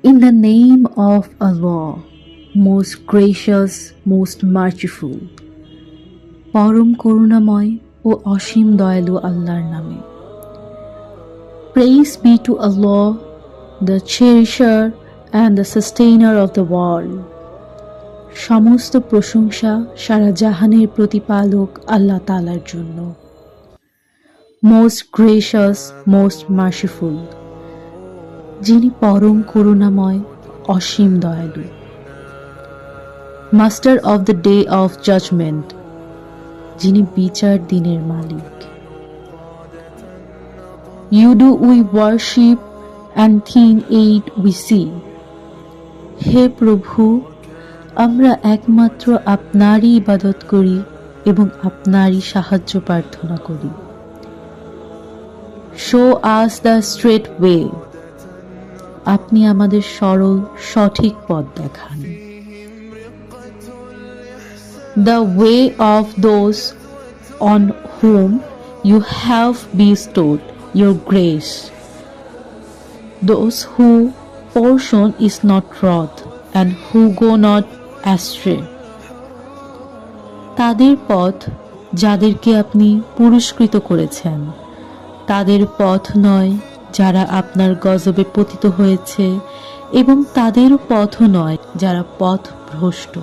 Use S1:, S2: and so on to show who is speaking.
S1: In the name of Allah, most gracious, most merciful, পরম করুণাময় ও অসীম দয়ালু আল্লাহর নামে। Praise be to Allah, the cherisher and the sustainer of the world. সমস্ত প্রশংসা সারা জাহানের প্রতিপালক আল্লাহ তাআলার জন্য। Most gracious, most merciful, যিনি পরম করুণাময়, অসীম দয়ালু। Master of the day of judgment, যিনি বিচার দিনের মালিক। You do we worship and in aid we see. হে প্রভু, আমরা একমাত্র আপনারই ইবাদত করি এবং আপনারই সাহায্য প্রার্থনা করি। Show us the straight way, আপনি আমাদের সরল সঠিক পথ দেখান। The way of those on whom you have bestowed your grace, those whose portion is not wrath and who go not astray. তাদের পথ যাদেরকে আপনি পুরস্কৃত করেছেন, তাদের পথ নয় যারা আপনার গজবে পতিত হয়েছে, এবং তাদের পথও নয় যারা পথভ্রষ্ট।